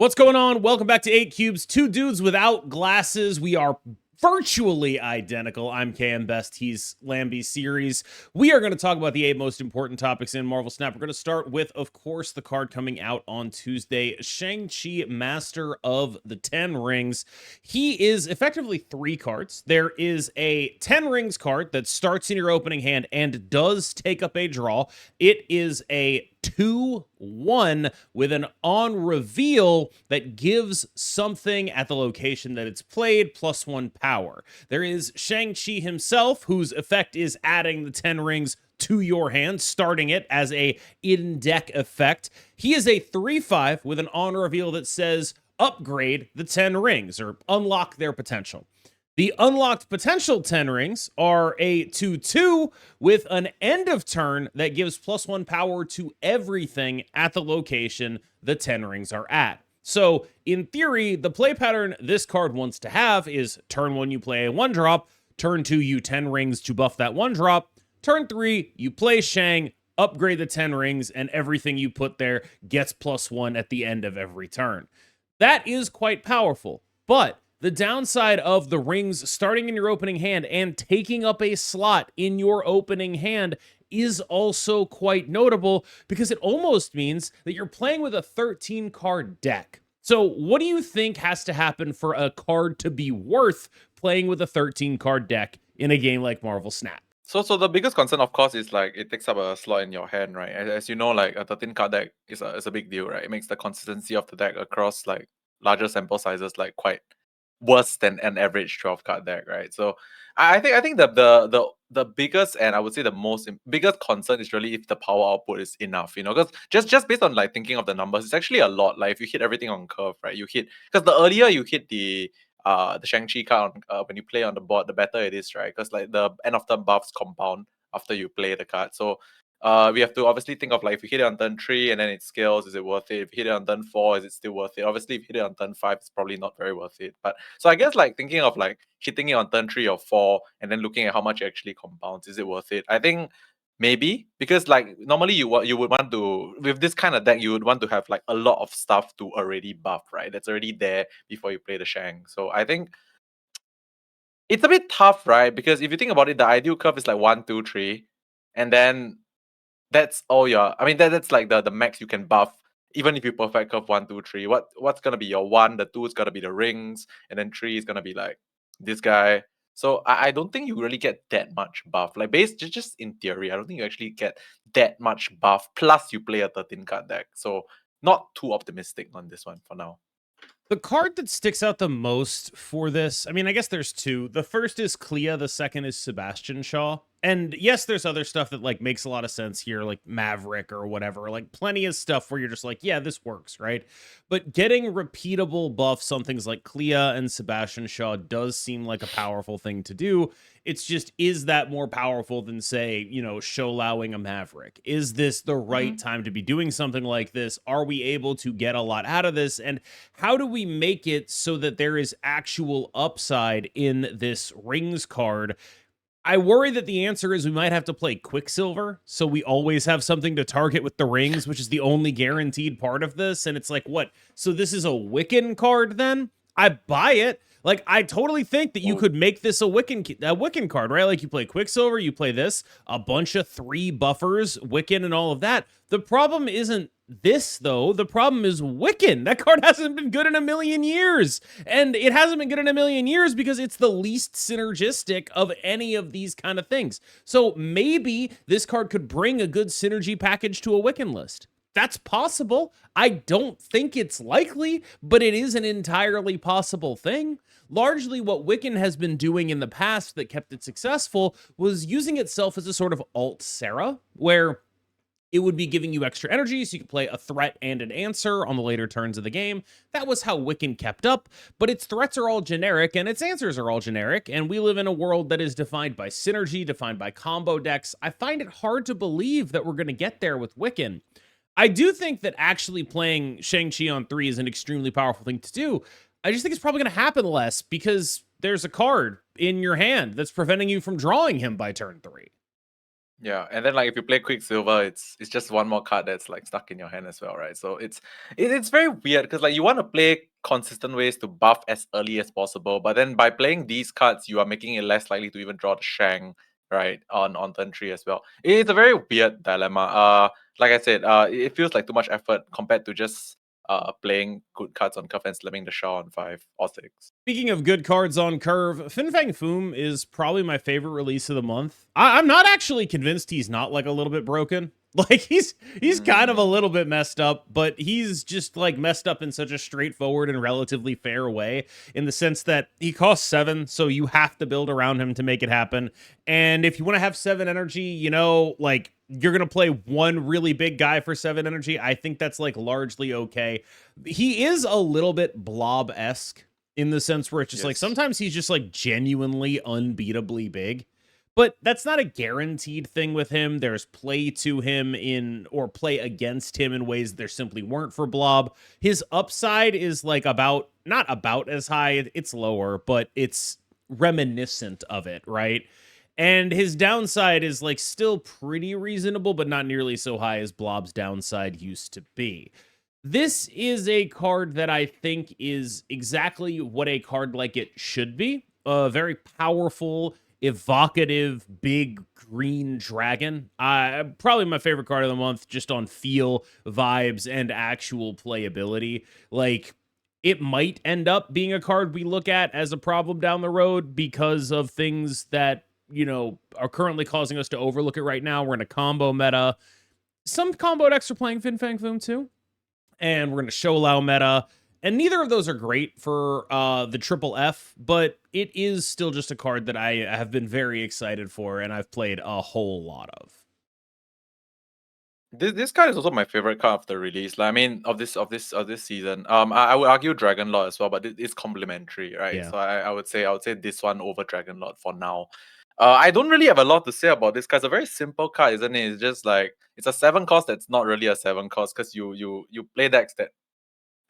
What's going on? Welcome back to 8 Cubes, two dudes without glasses. We are virtually identical. I'm KMBest, he's Lamby series. We are going to talk about the 8 most important topics in Marvel Snap. We're going to start with, of course, the card coming out on Tuesday, Shang-Chi, Master of the 10 Rings. He is effectively 3 cards. There is a 10 Rings card that starts in your opening hand and does take up a draw. It is a 2/1 with an on reveal that gives something at the location that it's played +1 power. There is Shang-Chi himself, whose effect is adding the 10 rings to your hand, starting it as a in-deck effect. He is a 3/5 with an on reveal that says upgrade the 10 rings or unlock their potential. The unlocked potential 10 rings are a 2/2 with an end of turn that gives +1 power to everything at the location the 10 rings are at. So, in theory, the play pattern this card wants to have is turn 1, you play a 1-drop, turn 2, you 10 rings to buff that 1-drop, turn 3, you play Shang, upgrade the 10 rings, and everything you put there gets +1 at the end of every turn. That is quite powerful, but the downside of the rings starting in your opening hand and taking up a slot in your opening hand is also quite notable because it almost means that you're playing with a 13-card deck. So what do you think has to happen for a card to be worth playing with a 13-card deck in a game like Marvel Snap? So the biggest concern, of course, is like it takes up a slot in your hand, right? As you know, like a 13-card deck is a big deal, right? It makes the consistency of the deck across like larger sample sizes like quite worse than an average 12-card deck, right? So I think the biggest and I would say the biggest concern is really if the power output is enough, because just based on like thinking of the numbers, it's actually a lot. Like if you hit everything on curve, right? You hit because the earlier you hit the Shang-Chi card when you play on the board, the better it is, right? Because like the end of turn buffs compound after you play the card. So we have to obviously think of like if you hit it on turn 3 and then it scales, is it worth it? If you hit it on turn 4, is it still worth it? Obviously, if you hit it on turn 5, it's probably not very worth it. But so I guess like thinking of like hitting it on turn 3 or 4 and then looking at how much it actually compounds, is it worth it? I think maybe, because like normally you would want to, with this kind of deck, you would want to have like a lot of stuff to already buff, right? That's already there before you play the Shang. So I think it's a bit tough, right? Because if you think about it, the ideal curve is like 1, 2, 3, and then that's all your. I mean, that's like the max you can buff. Even if you perfect curve 1, 2, 3, what's gonna be your 1? The 2 is gonna be the rings, and then 3 is gonna be like this guy. So I don't think you really get that much buff. Like just in theory, I don't think you actually get that much buff. Plus, you play a 13-card deck, so not too optimistic on this one for now. The card that sticks out the most for this, I mean, I guess there's 2. The first is Clea, the second is Sebastian Shaw. And yes, there's other stuff that like makes a lot of sense here, like Maverick or whatever, like plenty of stuff where you're just like, yeah, this works, right? But getting repeatable buffs on things like Clea and Sebastian Shaw does seem like a powerful thing to do. It's just, is that more powerful than, say, Shou Laoing a Maverick? Is this the right time to be doing something like this? Are we able to get a lot out of this? And how do we make it so that there is actual upside in this rings card? I worry that the answer is we might have to play Quicksilver, so we always have something to target with the rings, which is the only guaranteed part of this. And it's like, what? So this is a Wiccan card then? I buy it. Like, I totally think that you could make this a Wiccan card, right? Like, you play Quicksilver, you play this, a bunch of 3 buffers, Wiccan, and all of that. The problem isn't this, though. The problem is Wiccan. That card hasn't been good in a million years. And it hasn't been good in a million years because it's the least synergistic of any of these kind of things. So maybe this card could bring a good synergy package to a Wiccan list. That's possible. I don't think it's likely, but it is an entirely possible thing. Largely what Wiccan has been doing in the past that kept it successful was using itself as a sort of alt Sarah, where it would be giving you extra energy so you could play a threat and an answer on the later turns of the game. That was how Wiccan kept up, but its threats are all generic and its answers are all generic, and we live in a world that is defined by synergy, defined by combo decks. I find it hard to believe that we're going to get there with Wiccan. I do think that actually playing Shang-Chi on 3 is an extremely powerful thing to do. I just think it's probably going to happen less because there's a card in your hand that's preventing you from drawing him by turn 3. Yeah, and then like if you play Quicksilver, it's just one more card that's like stuck in your hand as well, right? So it's very weird because like you want to play consistent ways to buff as early as possible, but then by playing these cards, you are making it less likely to even draw the Shang, right, on turn 3 as well. It's a very weird dilemma. Like I said, it feels like too much effort compared to just playing good cards on curve and slamming the Shao on 5 or 6. Speaking of good cards on curve, Fang Foom is probably my favorite release of the month. I'm not actually convinced he's not like a little bit broken. Like he's kind of a little bit messed up, but he's just like messed up in such a straightforward and relatively fair way in the sense that he costs 7, so you have to build around him to make it happen. And if you want to have 7 energy, you know, like you're going to play one really big guy for 7 energy. I think that's like largely okay. He is a little bit blob-esque in the sense where it's just like sometimes he's just like genuinely unbeatably big. But that's not a guaranteed thing with him. There's play to him in or play against him in ways there simply weren't for Blob. His upside is like about not about as high, it's lower, but it's reminiscent of it, right? And his downside is like still pretty reasonable, but not nearly so high as Blob's downside used to be. This is a card that I think is exactly what a card like it should be. A very powerful, evocative, big green dragon. Probably my favorite card of the month, just on feel, vibes, and actual playability. Like, it might end up being a card we look at as a problem down the road because of things that, you know, are currently causing us to overlook it right now. We're in a combo meta. Some combo decks are playing Fang Foom too. And we're going to Shou Lao meta. And neither of those are great for the triple F, but it is still just a card that I have been very excited for, and I've played a whole lot of. This card is also my favorite card of the release. Like, I mean, of this season. I would argue Dragon Lord as well, but it's complementary, right? Yeah. So I would say this one over Dragon Lord for now. I don't really have a lot to say about this card. It's a very simple card, isn't it? It's just like it's a 7 cost that's not really a 7 cost because you play decks that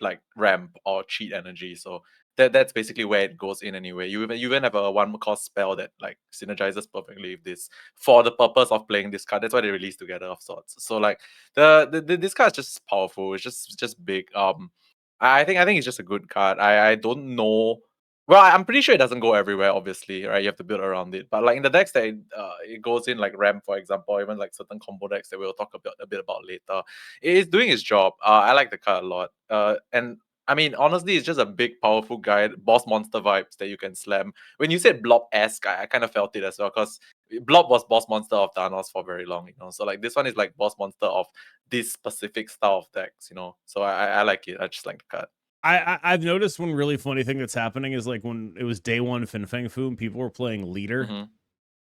like ramp or cheat energy. So that's basically where it goes in anyway. You even have a 1 cost spell that like synergizes perfectly with this for the purpose of playing this card. That's why they release together of sorts. So like this card is just powerful. It's just big. I think it's just a good card. I don't know. Well, I'm pretty sure it doesn't go everywhere, obviously, right? You have to build around it. But like in the decks that it goes in, like ramp, for example, or even like certain combo decks that we'll talk a bit about later, it is doing its job. I like the card a lot. And I mean, honestly, it's just a big, powerful guy, boss monster vibes that you can slam. When you said Blob-esque, I kind of felt it as well, because Blob was boss monster of Thanos for very long, you know. So like this one is like boss monster of this specific style of decks, you know. So I like it. I just like the card. I've noticed one really funny thing that's happening is like when it was day one Fang Foom, people were playing leader. Mm-hmm.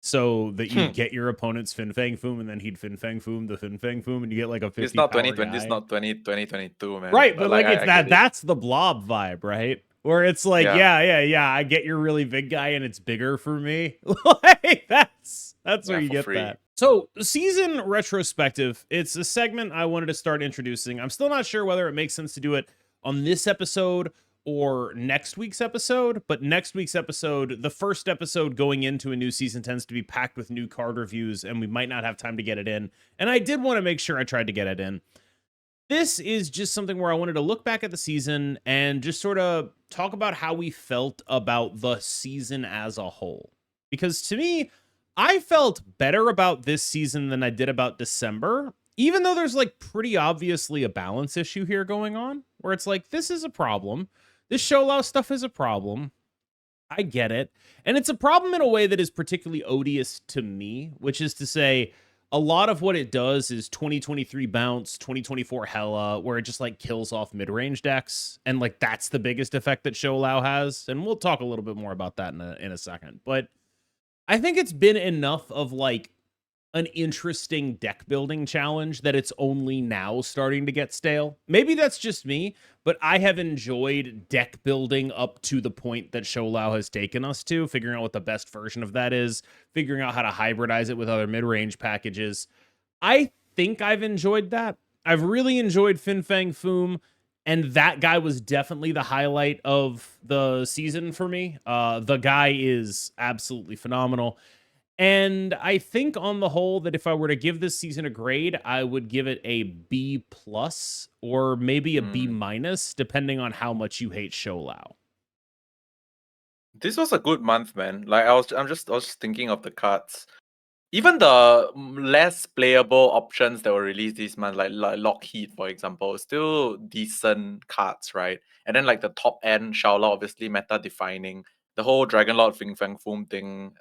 So that you get your opponent's Fang Foom, and then he'd Fang Foom the Fang Foom, and you get like a 50 It's not power 2020. guy. It's not 2022, man. Right, but like it's I that's the blob vibe, right? Where it's like, yeah, I get your really big guy and it's bigger for me. Like that's where you get free. That. So, season retrospective, it's a segment I wanted to start introducing. I'm still not sure whether it makes sense to do it on this episode or next week's episode, but next week's episode, the first episode going into a new season, tends to be packed with new card reviews, and we might not have time to get it in. And I did want to make sure I tried to get it in. This is just something where I wanted to look back at the season and just sort of talk about how we felt about the season as a whole. Because to me, I felt better about this season than I did about December, even though there's like pretty obviously a balance issue here going on, where it's like, this is a problem. This Shou Lao stuff is a problem. I get it. And it's a problem in a way that is particularly odious to me, which is to say, a lot of what it does is 2023 bounce, 2024 hella, where it just like kills off mid-range decks. And like that's the biggest effect that Shou Lao has. And we'll talk a little bit more about that in a second. But I think it's been enough of like an interesting deck building challenge that it's only now starting to get stale. Maybe that's just me, but I have enjoyed deck building up to the point that Shou Lao has taken us to, figuring out what the best version of that is, figuring out how to hybridize it with other mid-range packages. I think I've enjoyed that. I've really enjoyed Fang Foom, and that guy was definitely the highlight of the season for me. The guy is absolutely phenomenal. And I think on the whole that if I were to give this season a grade, I would give it a B plus or maybe a B Mm. minus, depending on how much you hate Shou Lao. This was a good month, man. Like I was just thinking of the cards. Even the less playable options that were released this month, like Lockheed, for example, still decent cards, right? And then like the top end, Shou Lao, obviously meta defining. The whole Dragon Lord Fang Foom thing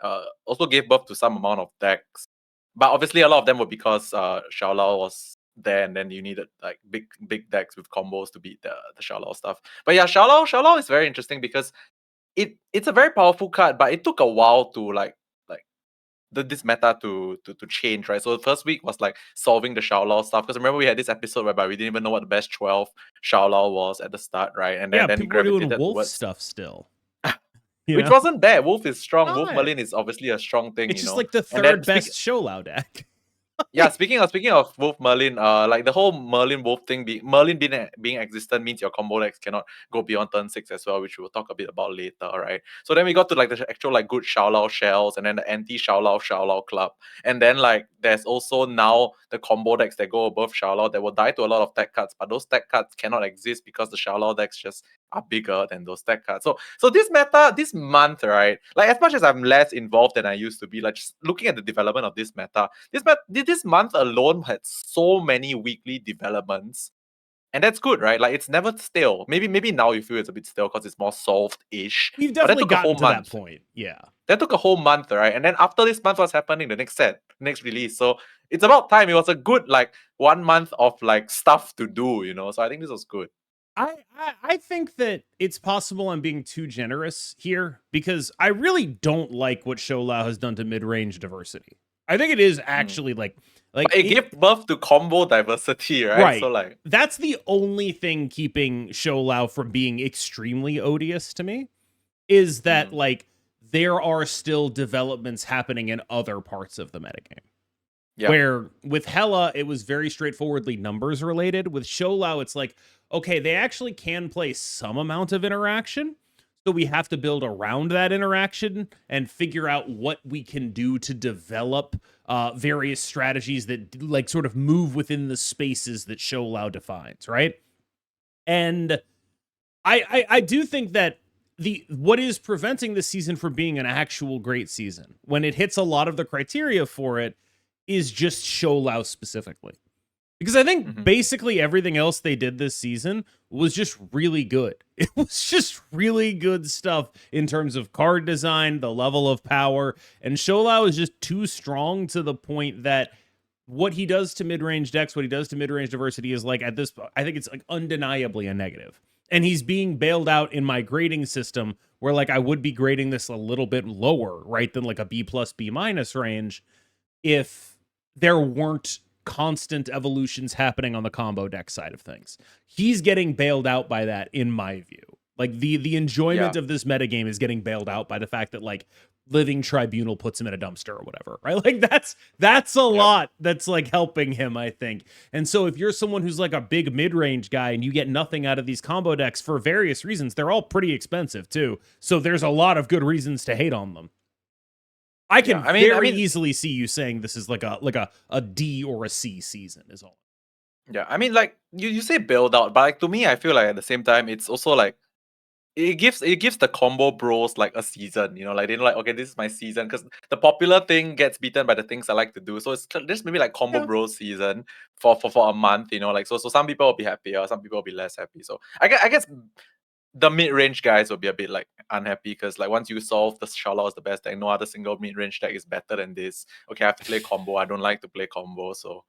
also gave birth to some amount of decks. But obviously a lot of them were because Shou Lao was there and then you needed like big decks with combos to beat the Shou Lao stuff. But yeah, Shou Lao is very interesting because it's a very powerful card, but it took a while to like this meta to change, right? So the first week was like solving the Shou Lao stuff. Because remember we had this episode whereby we didn't even know what the best 12 Shou Lao was at the start, right? And Yeah, then he people were doing gravitated wolf towards stuff still, which wasn't bad. Wolf is strong. Wolf Not. Merlin is obviously a strong thing, It's you just know. like the And then third best Shou Lao deck. yeah, speaking of Wolf Merlin, like the whole Merlin Wolf thing, Merlin being existent means your combo decks cannot go beyond turn 6 as well, which we will talk a bit about later, right? So then we got to like the actual like good Shou Lao shells, and then the anti Shou Lao club, and then like there's also now the combo decks that go above Shou Lao that will die to a lot of tech cards, but those tech cards cannot exist because the Shou Lao decks just are bigger than those tech cards. So this meta, this month, right? Like as much as I'm less involved than I used to be, like just looking at the development of this meta, this month alone had so many weekly developments. And that's good, right? Like it's never stale. Maybe now you feel it's a bit stale because it's more solved-ish. We've But that definitely took a gotten whole to that month. point. Yeah. That took a whole month, right? And then after this month, what's happening? The next set, next release. So it's about time. It was a good like 1 month of like stuff to do, you know. So I think this was good. I think that it's possible I'm being too generous here because I really don't like what Shou Lao has done to mid-range diversity. I think it is actually like But it gave birth to combo diversity, right? right. So like That's the only thing keeping Shou Lao from being extremely odious to me is that like there are still developments happening in other parts of the metagame. yeah. Where with Hela, it was very straightforwardly numbers related. With Shou Lao, it's like, okay, they actually can play some amount of interaction. So we have to build around that interaction and figure out what we can do to develop various strategies that like sort of move within the spaces that Shou Lao defines, right? And I do think that what is preventing this season from being an actual great season when it hits a lot of the criteria for it is just Shou Lao specifically. Because I think basically everything else they did this season was just really good. It was just really good stuff in terms of card design, the level of power, and Shou Lao is just too strong to the point that what he does to mid-range decks, what he does to mid-range diversity is like at this, I think it's like undeniably a negative. And he's being bailed out in my grading system where like I would be grading this a little bit lower, right, than like a B plus B minus range if there weren't constant evolutions happening on the combo deck side of things. He's getting bailed out by that in my view. Like the enjoyment of this metagame is getting bailed out by the fact that like Living Tribunal puts him in a dumpster or whatever, right? Like that's a lot that's like helping him, I think. And so if you're someone who's like a big mid-range guy and you get nothing out of these combo decks for various reasons, they're all pretty expensive too. So there's a lot of good reasons to hate on them. I can very easily see you saying this is like a D or a C season is all. Yeah, I mean, like you say build out, but like to me, I feel like at the same time, it's also like it gives the combo bros like a season, you know, like they're like, okay, this is my season because the popular thing gets beaten by the things I like to do. So it's just maybe like combo bros season for a month, you know, like so some people will be happier, some people will be less happy. So I guess the mid-range guys will be a bit like unhappy because like once you solve the Shou Lao is the best deck, no other single mid-range deck is better than this. Okay, I have to play combo. I don't like to play combo, so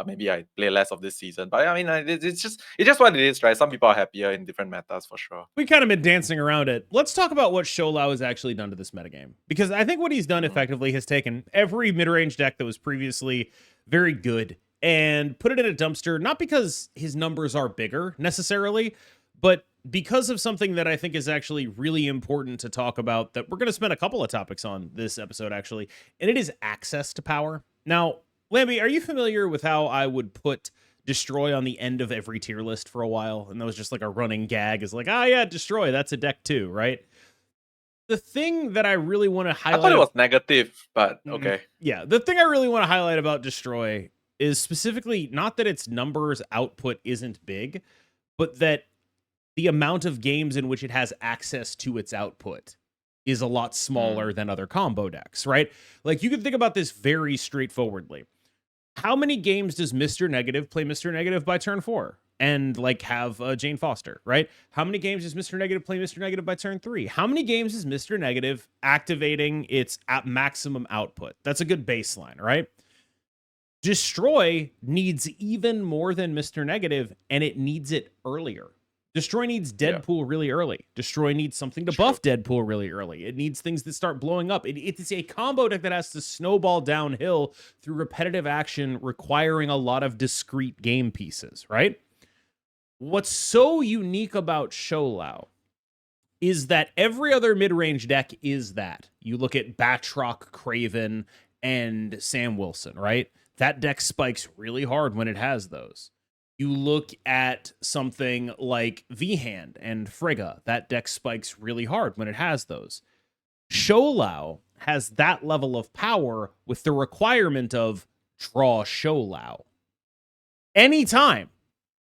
maybe I play less of this season. But I mean, it's just what it is, right? Some people are happier in different metas for sure. We kind of been dancing around it. Let's talk about what Shou Lao has actually done to this metagame. Because I think what he's done effectively has taken every mid-range deck that was previously very good and put it in a dumpster, not because his numbers are bigger necessarily, but because of something that I think is actually really important to talk about that we're going to spend a couple of topics on this episode, actually, and it is access to power. Now, Lamby, are you familiar with how I would put Destroy on the end of every tier list for a while? And that was just like a running gag is like, yeah, Destroy, that's a deck too, right? The thing that I really want to I highlight. thought it was negative, but Mhm. okay. Yeah, the thing I really want to highlight about Destroy is specifically not that its numbers output isn't big, but that the amount of games in which it has access to its output is a lot smaller than other combo decks, right? Like you can think about this very straightforwardly. How many games does Mr. Negative play Mr. Negative by turn 4 and like have Jane Foster, right? How many games does Mr. Negative play Mr. Negative by turn 3? How many games is Mr. Negative activating its maximum output? That's a good baseline, right? Destroy needs even more than Mr. Negative, and it needs it earlier. Destroy needs Deadpool really early. Destroy needs something to buff Deadpool really early. It needs things that start blowing up. It's a combo deck that has to snowball downhill through repetitive action, requiring a lot of discrete game pieces, right? What's so unique about Shou Lao is that every other mid-range deck is that. You look at Batroc, Craven, and Sam Wilson, right? That deck spikes really hard when it has those. You look at something like V-Hand and Frigga. That deck spikes really hard when it has those. Shou Lao has that level of power with the requirement of draw Shou Lao. Anytime.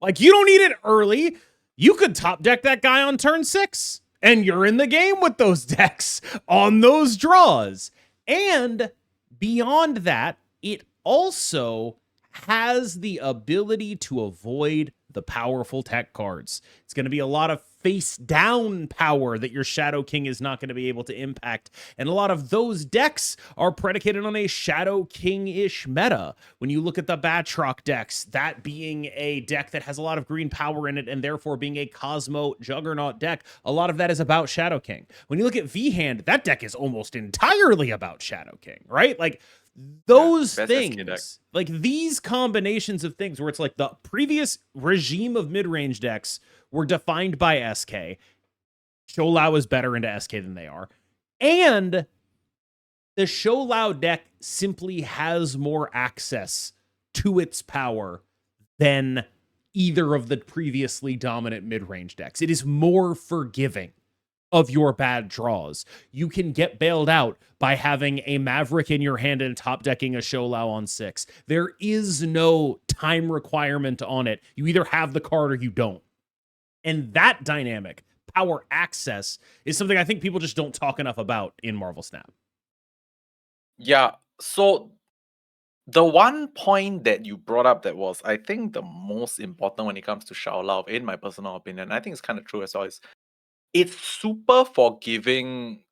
Like, you don't need it early. You could top deck that guy on turn 6, and you're in the game with those decks on those draws. And beyond that, it also has the ability to avoid the powerful tech cards. It's going to be a lot of face down power that your Shadow King is not going to be able to impact. And a lot of those decks are predicated on a Shadow King-ish meta. When you look at the Batroc decks, that being a deck that has a lot of green power in it and therefore being a Cosmo Juggernaut deck, a lot of that is about Shadow King. When you look at V-Hand, that deck is almost entirely about Shadow King, right? Like, those things, like these combinations of things where it's like the previous regime of mid-range decks were defined by SK. Shou Lao is better into SK than they are. And the Shou Lao deck simply has more access to its power than either of the previously dominant mid-range decks. It is more forgiving of your bad draws. You can get bailed out by having a Maverick in your hand and top decking a Shou Lao on 6. There is no time requirement on it. You either have the card or you don't. And that dynamic, power access, is something I think people just don't talk enough about in Marvel Snap. Yeah, so the one point that you brought up that was, I think, the most important when it comes to Shou Lao, in my personal opinion, I think it's kind of true as well, is it's super forgiving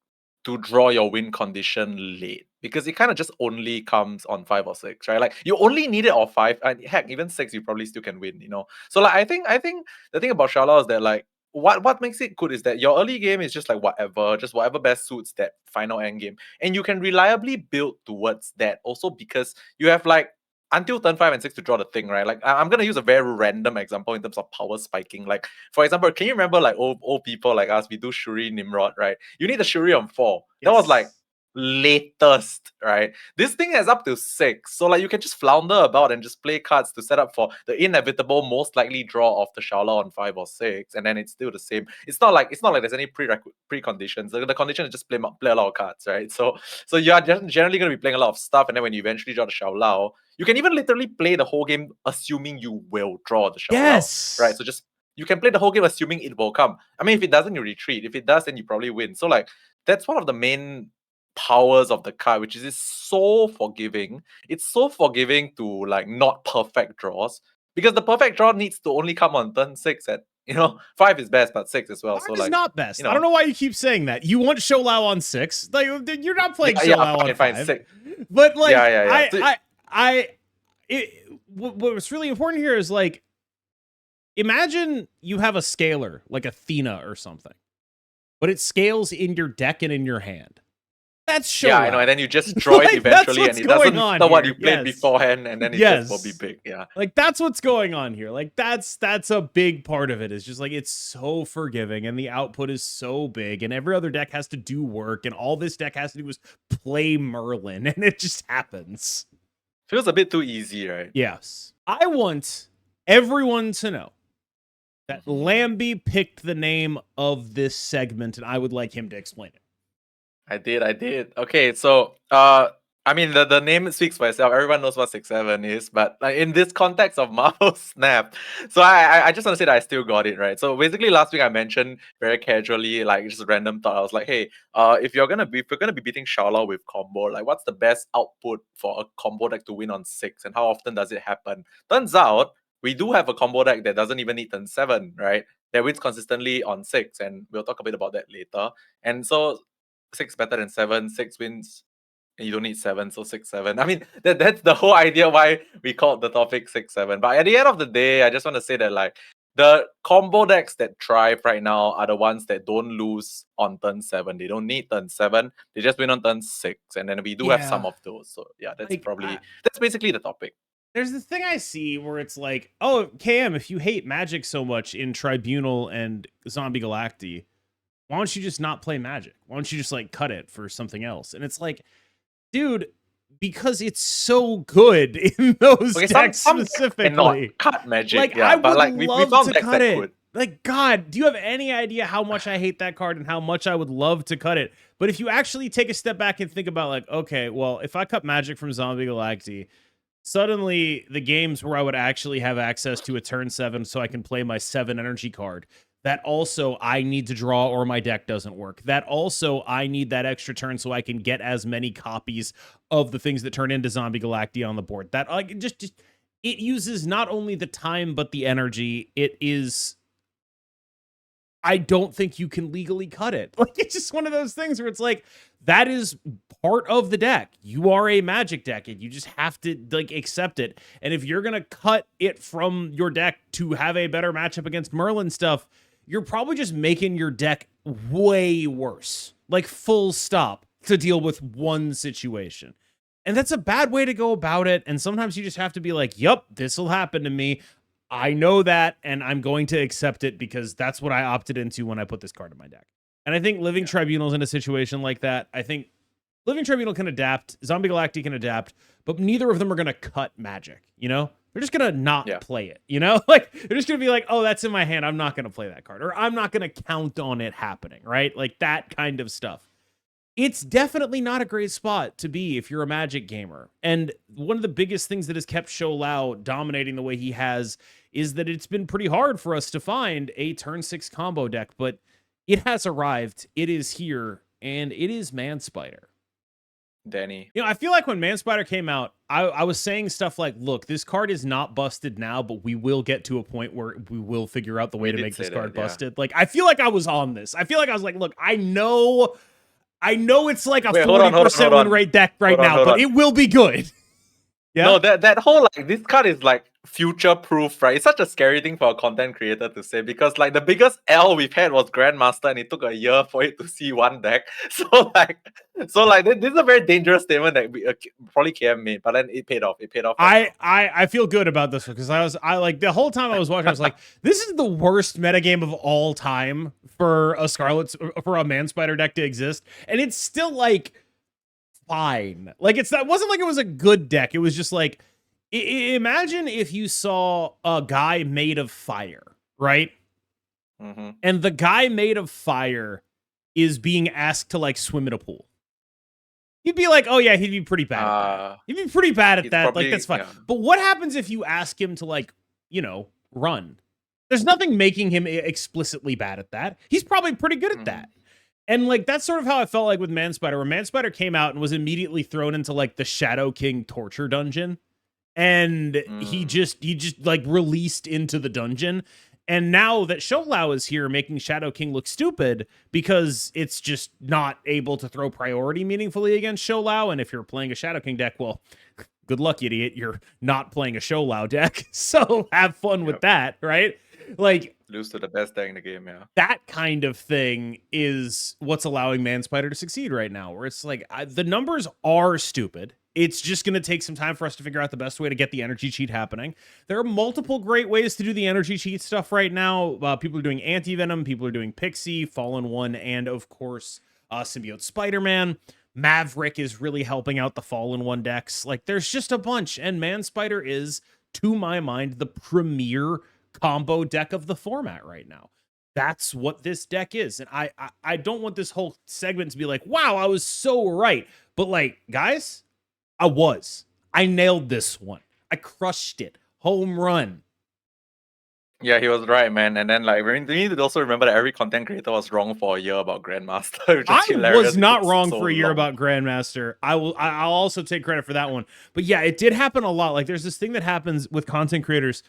to draw your win condition late because it kind of just only comes on 5 or 6, right? Like you only need it on 5, and heck, even 6 you probably still can win, you know. So like I think the thing about Shou Lao is that like what makes it good is that your early game is just like whatever best suits that final end game, and you can reliably build towards that also because you have like until turn 5 and 6 to draw the thing, right? Like I'm gonna use a very random example in terms of power spiking. Like for example, can you remember like old people like us, we do Shuri Nimrod, right? You need the Shuri on 4. That was like latest, right? This thing has up to 6. So like you can just flounder about and just play cards to set up for the inevitable most likely draw of the Shou Lao on 5 or 6, and then it's still the same. It's not like there's any preconditions. The condition is just play a lot of cards, right? So you are just generally gonna be playing a lot of stuff, and then when you eventually draw the Shou Lao, you can even literally play the whole game assuming you will draw the Shou Lao, right? So just you can play the whole game assuming it will come. I mean, if it doesn't, you retreat. If it does, then you probably win. So like that's one of the main powers of the card, which is it's so forgiving. It's so forgiving to like not perfect draws because the perfect draw needs to only come on turn 6 at 5 is best, but 6 as well. 5 so is like not best. I don't know why you keep saying that. You want Shou Lao on 6. Like you're not playing Shou Lao on 5. 6. But like what's really important here is like imagine you have a scalar like Athena or something, but it scales in your deck and in your hand. That's Shou Lao. Yeah, I know, and then you just draw it eventually, and it doesn't matter what you played beforehand, and then it just will be big. Yeah, like that's what's going on here. Like that's a big part of it. It's just like it's so forgiving, and the output is so big, and every other deck has to do work, and all this deck has to do is play Merlin, and it just happens. Feels a bit too easy, right? Yes. I want everyone to know that Lamby picked the name of this segment, and I would like him to explain it. I did. Okay, so I mean the name speaks for itself. Everyone knows what 6-7 is, but like in this context of Marvel Snap, so I just want to say that I still got it right. So basically last week I mentioned very casually, like just a random thought. I was like, hey, if you're gonna be beating Shou Lao with combo, like what's the best output for a combo deck to win on 6, and how often does it happen? Turns out we do have a combo deck that doesn't even need turn 7, right? That wins consistently on 6, and we'll talk a bit about that later. And so 6 better than 7, 6 wins, and you don't need 7, so 6-7. I mean, that's the whole idea why we called the topic 6-7. But at the end of the day, I just want to say that like the combo decks that thrive right now are the ones that don't lose on turn 7. They don't need turn 7. They just win on turn 6. And then we do have some Yeah. of those. So yeah, that's Like, that's basically the topic. there's the thing I see where it's like, oh, KM, if you hate Magic so much in Tribunal and Zombie Galacti, why don't you just not play Magic? Why don't you just like cut it for something else? And it's like, dude, because it's so good in those decks specifically. Cut Magic, like, yeah, I but would like we love found to decks cut that it. could. Like, God, do you have any idea how much I hate that card and how much I would love to cut it? But if you actually take a step back and think about like, okay, well, if I cut Magic from Zombie Galacti, suddenly the games where I would actually have access to a turn 7 so I can play my 7 energy card, that also I need to draw or my deck doesn't work. That also I need that extra turn so I can get as many copies of the things that turn into Zombie Galacti on the board. That like just it uses not only the time but the energy. It is, I don't think you can legally cut it. Like, it's just one of those things where it's like, that is part of the deck. You are a Magic deck, and you just have to like accept it. And if you're gonna cut it from your deck to have a better matchup against Merlin stuff, you're probably just making your deck way worse. Like, full stop, to deal with one situation. And that's a bad way to go about it. And sometimes you just have to be like, yup, this will happen to me. I know that, and I'm going to accept it because that's what I opted into when I put this card in my deck. And I think Living Tribunal's in a situation like that. I think Living Tribunal can adapt, Zombie Galacti can adapt, but neither of them are going to cut Magic, you know? They're just going to not play it, you know? Like, they're just going to be like, oh, that's in my hand, I'm not going to play that card, or I'm not going to count on it happening, right? Like, that kind of stuff. It's definitely not a great spot to be if you're a Magic gamer. And one of the biggest things that has kept Shou Lao dominating the way he has is that it's been pretty hard for us to find a turn 6 combo deck, but it has arrived. It is here, and it is Manspider. Danny. You know, I feel like when Manspider came out, I was saying stuff like, look, this card is not busted now, but we will get to a point where we will figure out the way to make this card busted. Like, I feel like I was on this. I feel like I was like, look, I know it's like a 40% win rate deck now, but it will be good. Yeah. No, that whole like this card is like future proof, right? It's such a scary thing for a content creator to say, because like the biggest L we've had was Grandmaster, and it took a year for it to see one deck. So like this is a very dangerous statement that we probably KM made, but then it paid off. It paid off. I feel good about this one because I like the whole time I was watching, I was like, this is the worst metagame of all time for a Manspider deck to exist, and it's still like fine. Like, it wasn't like it was a good deck. It was just like, imagine if you saw a guy made of fire, right? Mm-hmm. And the guy made of fire is being asked to like swim in a pool. You'd be like, oh yeah, he'd be pretty bad at that. He'd be pretty bad at that. Probably, like, that's fine. Yeah. But what happens if you ask him to like, you know, run? There's nothing making him explicitly bad at that. He's probably pretty good at that. And like, that's sort of how I felt like with Manspider, where Manspider came out and was immediately thrown into like the Shadow King torture dungeon. And he just like released into the dungeon. And now that Shou Lao is here, making Shadow King look stupid because it's just not able to throw priority meaningfully against Shou Lao. And if you're playing a Shadow King deck, well, good luck, idiot. You're not playing a Shou Lao deck. So have fun with that, right? Like, lose to the best deck in the game, yeah. That kind of thing is what's allowing Manspider to succeed right now, where it's like, the numbers are stupid. It's just going to take some time for us to figure out the best way to get the energy cheat happening. There are multiple great ways to do the energy cheat stuff right now. People are doing Anti-Venom, people are doing Pixie, Fallen One, and of course, Symbiote Spider-Man. Maverick is really helping out the Fallen One decks. Like, there's just a bunch, and Manspider is, to my mind, the premier combo deck of the format right now. that's what this deck is. And I don't want this whole segment to be like, wow, I was so right. But like, guys, I nailed this one. I crushed it. Home run. Yeah, he was right, man. And then like we need to also remember that every content creator was wrong for a year about Grandmaster, which is I hilarious. was It not took wrong so for a year long. about Grandmaster. I'll also take credit for that one. But yeah, it did happen a lot. Like there's this thing that happens with content creators.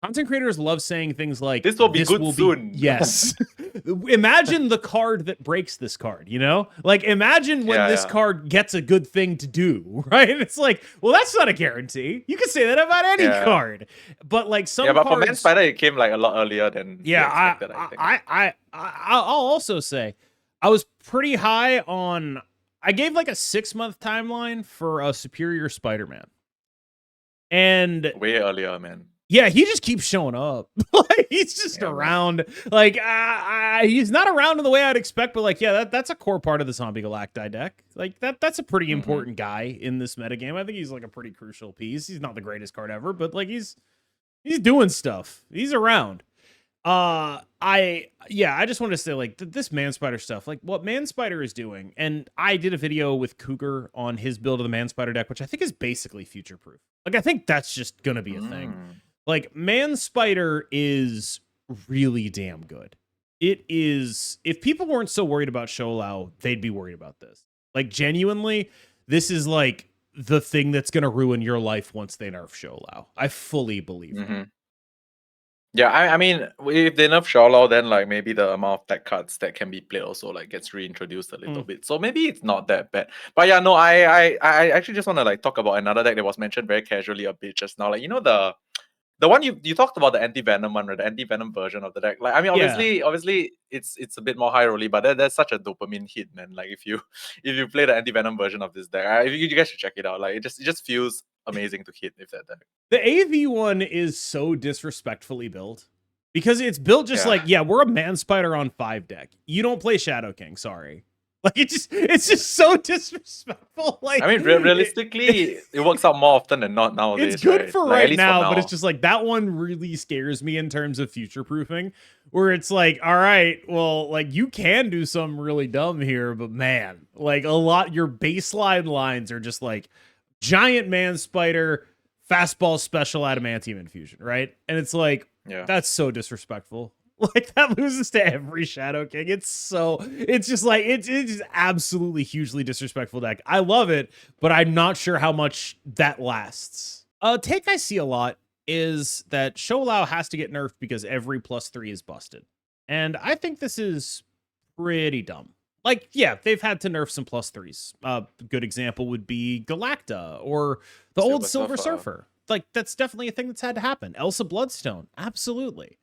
Content creators love saying things like, This will be good soon. Yes. Imagine the card that breaks this card, you know? Like, imagine when this card gets a good thing to do, right? It's like, well, that's not a guarantee. You can say that about any card. But like some but cards... for Man Spider, it came like a lot earlier than we expected, I think. I'll also say, I was pretty high on... I gave like a 6-month timeline for a Superior Spider-Man. And... way earlier, man. Yeah, he just keeps showing up. Like he's just around. Man. Like he's not around in the way I'd expect, but like, yeah, that's a core part of the Zombie Galacti deck. Like that's a pretty important guy in this metagame. I think he's like a pretty crucial piece. He's not the greatest card ever, but like he's doing stuff. He's around. I just wanted to say like this Man Spider stuff, like what Man Spider is doing, and I did a video with Cougar on his build of the Man Spider deck, which I think is basically future proof. Like I think that's just gonna be a thing. Like, Man Spider is really damn good. It is... If people weren't so worried about Shou Lao, they'd be worried about this. Like, genuinely, this is, like, the thing that's going to ruin your life once they nerf Shou Lao. I fully believe that. Yeah, I mean, if they nerf Shou Lao, then, like, maybe the amount of tech cards that can be played also, like, gets reintroduced a little bit. So maybe it's not that bad. But yeah, no, I actually just want to, like, talk about another deck that was mentioned very casually a bit just now. Like, you know, the one you talked about, the anti-venom one, or the anti-venom version of the deck. Like, I mean, obviously it's a bit more high rolly, but that's such a dopamine hit, man. Like if you play the anti-venom version of this deck, you guys should check it out. Like it just feels amazing to hit with that deck. The AV one is so disrespectfully built because it's built just like, we're a Man Spider on 5 deck. You don't play Shadow King, sorry. Like it's just so disrespectful. Like I mean, realistically, it works out more often than not nowadays. It's good right? for right now, but it's just like that one really scares me in terms of future proofing, where it's like, all right, well, like you can do something really dumb here, but man, like a lot your baseline lines are just like giant Man Spider, fastball special adamantium infusion, right? And it's like, that's so disrespectful. Like that loses to every Shadow King. It's just like it's just absolutely hugely disrespectful deck. I love it, but I'm not sure how much that lasts. A take I see a lot is that Shou Lao has to get nerfed because every +3 is busted. And I think this is pretty dumb. Like, yeah, they've had to nerf some +3s. A good example would be Galacta or the old Silver Surfer. Like, that's definitely a thing that's had to happen. Elsa Bloodstone, absolutely.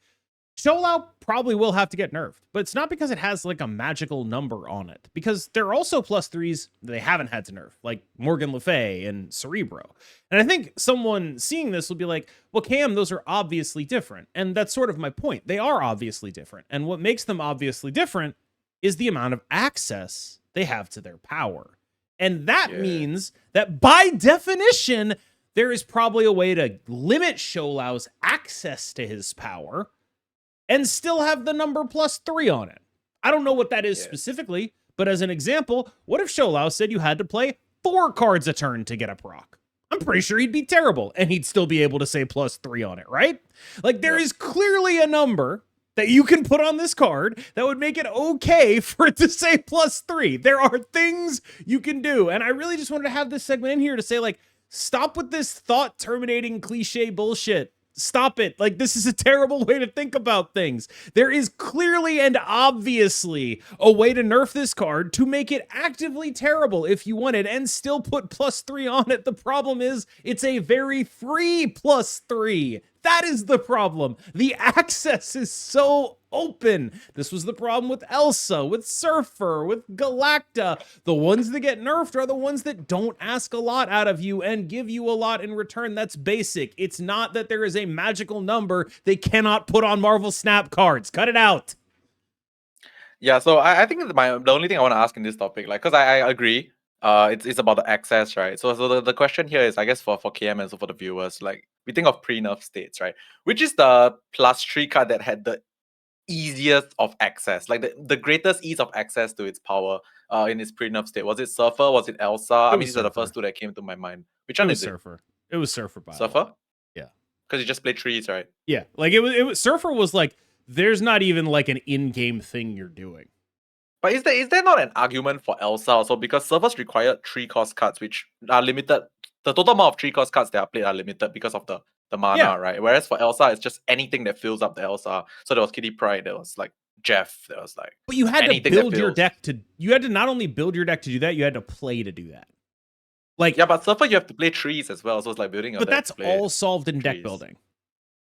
Shou Lao probably will have to get nerfed, but it's not because it has like a magical number on it, because there are also +3s they haven't had to nerf, like Morgan Le Fay and Cerebro. And I think someone seeing this will be like, well, Cam, those are obviously different. And that's sort of my point. They are obviously different. And what makes them obviously different is the amount of access they have to their power. And that means that by definition, there is probably a way to limit Shou Lao's access to his power and still have the number +3 on it. I don't know what that is specifically, but as an example, what if Shou Lao said you had to play 4 cards a turn to get a proc? I'm pretty sure he'd be terrible, and he'd still be able to say +3 on it, right? Like, there is clearly a number that you can put on this card that would make it okay for it to say +3. There are things you can do, and I really just wanted to have this segment in here to say, like, stop with this thought-terminating cliche bullshit. Stop it. Like, this is a terrible way to think about things. There is clearly and obviously a way to nerf this card to make it actively terrible if you want it and still put +3 on it. The problem is it's a very free +3. That is the problem. The access is so open. This was the problem with Elsa, with Surfer, with Galacta. The ones that get nerfed are the ones that don't ask a lot out of you and give you a lot in return. That's basic. It's not that there is a magical number they cannot put on Marvel Snap cards. Cut it out. Yeah, so I think the only thing I want to ask in this topic, like, because I agree, it's about the access, right? So the question here is, I guess for KM and so for the viewers, like, we think of pre-nerf states, right? Which is the +3 card that had the easiest of access, like the greatest ease of access to its power in its pre-nerf state? Was it Surfer? Was it Elsa? I mean, these are the first two that came to my mind. Which It one was is it? Surfer. It was Surfer by a Surfer? lot. Yeah. Because you just play trees, right? Yeah. Like it was Surfer was like, there's not even like an in-game thing you're doing. But is there not an argument for Elsa also? Because servers require 3-cost cards, which are limited. The total amount of 3-cost cards that are played are limited because of the mana, Yeah. right? Whereas for Elsa, it's just anything that fills up the Elsa. So there was Kitty Pryde, there was like Jeff, there was like. But you had to anything that build your fills. deck to. You had to not only build your deck to do that, you had to play to do that. Like Yeah, but Surfer you have to play trees as well, so it's like building your but deck. that's all solved in deck trees. building.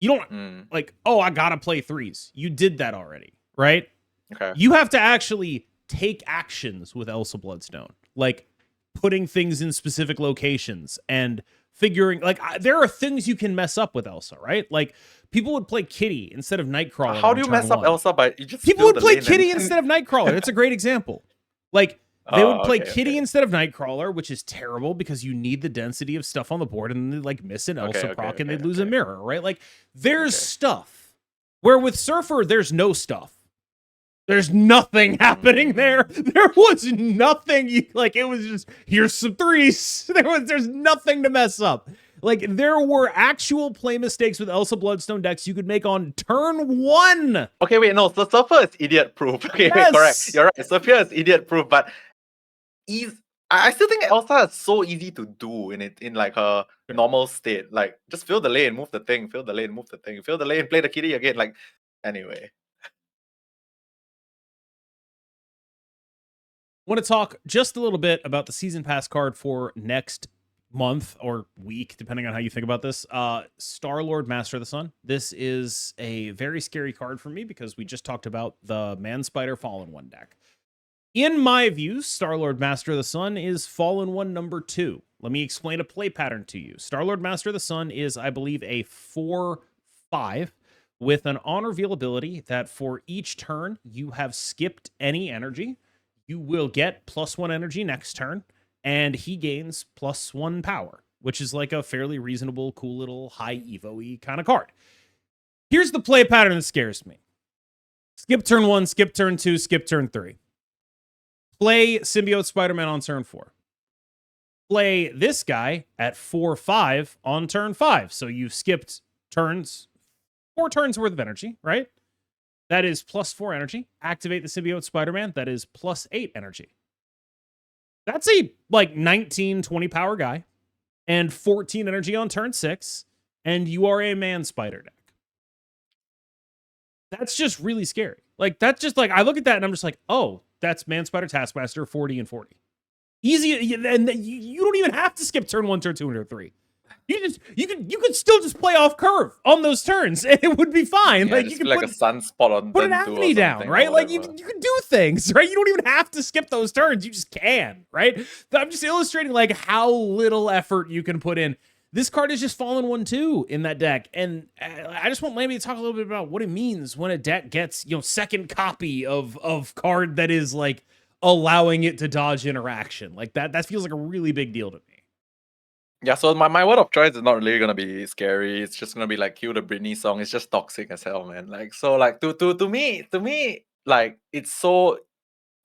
You don't like, oh, I gotta play threes. You did that already, right? Okay. You have to actually take actions with Elsa Bloodstone, like putting things in specific locations and figuring, like, there are things you can mess up with Elsa, right? Like, people would play Kitty instead of Nightcrawler. How do you mess up one. Elsa by you just people would play Kitty instead of Nightcrawler? That's a great example. Like, they would play Kitty instead of Nightcrawler, which is terrible because you need the density of stuff on the board, and they like miss an Elsa proc and they'd lose a mirror, right? Like, there's stuff. Where with Surfer, there's no stuff. There's nothing happening there. There was nothing. It was just, here's some threes. There's nothing to mess up. Like, there were actual play mistakes with Elsa Bloodstone decks you could make on turn 1. Okay, wait, no. So Surfer is idiot proof. Okay, Yes. wait, correct. You're right. Surfer is idiot proof, but I still think Elsa is so easy to do in like her normal state. Like, just fill the lane, move the thing, fill the lane, move the thing, fill the lane, play the Kitty again. Like, anyway. Want to talk just a little bit about the season pass card for next month or week, depending on how you think about this. Star-Lord, Master of the Sun. This is a very scary card for me because we just talked about the Man Spider Fallen One deck. In my view, Star-Lord, Master of the Sun is Fallen One number 2. Let me explain a play pattern to you. Star-Lord, Master of the Sun is, I believe, a 4/5 with an on-reveal ability that for each turn you have skipped any energy. You will get +1 energy next turn, and he gains +1 power, which is like a fairly reasonable, cool little high Evo-y kind of card. Here's the play pattern that scares me. Skip turn 1, skip turn 2, skip turn 3. Play Symbiote Spider-Man on turn 4. Play this guy at 4/5 on turn 5. So you've skipped turns, 4 turns worth of energy, right? That is +4 energy. Activate the Symbiote Spider-Man. That is +8 energy. That's a like 19, 20 power guy and 14 energy on turn 6. And you are a Man Spider deck. That's just really scary. Like, that's just like, I look at that and I'm just like, oh, that's Man Spider Taskmaster 40 and 40. Easy. And you don't even have to skip turn 1, turn 2, and turn 3. You could still just play off curve on those turns and it would be fine. Yeah, like, you can put put a sunspot on put an turn 2 or Agony down, something, right? or Like, you whatever. can do things, right? You don't even have to skip those turns. You just can, right? I'm just illustrating like how little effort you can put in. This card is just Fallen 1/2 in that deck. And I just want Lamby to talk a little bit about what it means when a deck gets, second copy of card that is like allowing it to dodge interaction. Like that feels like a really big deal to me. Yeah, so my word of choice is not really gonna be scary. It's just gonna be like cue the Britney song. It's just toxic as hell, man. Like, so like to me, like it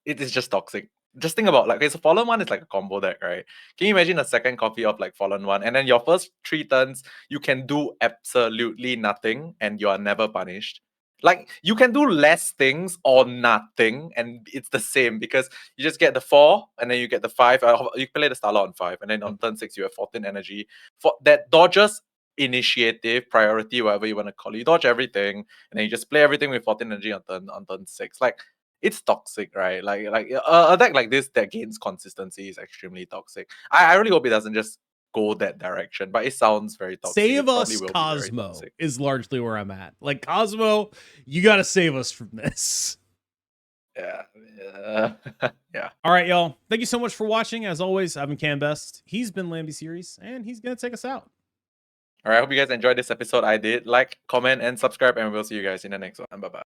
is just toxic. Just think about, like, okay, so Fallen One is like a combo deck, right? Can you imagine a second copy of like Fallen One, and then your first 3 turns you can do absolutely nothing and you are never punished? Like, you can do less things or nothing and it's the same because you just get the 4 and then you get the 5. You play the Starlord on 5 and then on turn 6 you have 14 energy. For that dodges initiative, priority, whatever you want to call it. You dodge everything and then you just play everything with 14 energy on turn 6. Like, it's toxic, right? Like a deck like this that gains consistency is extremely toxic. I really hope it doesn't just go that direction, but it sounds very toxic. Save us, Cosmo, is largely where I'm at. Like, Cosmo, you got to save us from this. Yeah. Yeah. All right, y'all. Thank you so much for watching. As always, I've been KMBest. He's been Lamby Series, and he's going to take us out. All right. I hope you guys enjoyed this episode. I did. Like, comment, and subscribe, and we'll see you guys in the next one. Bye-bye.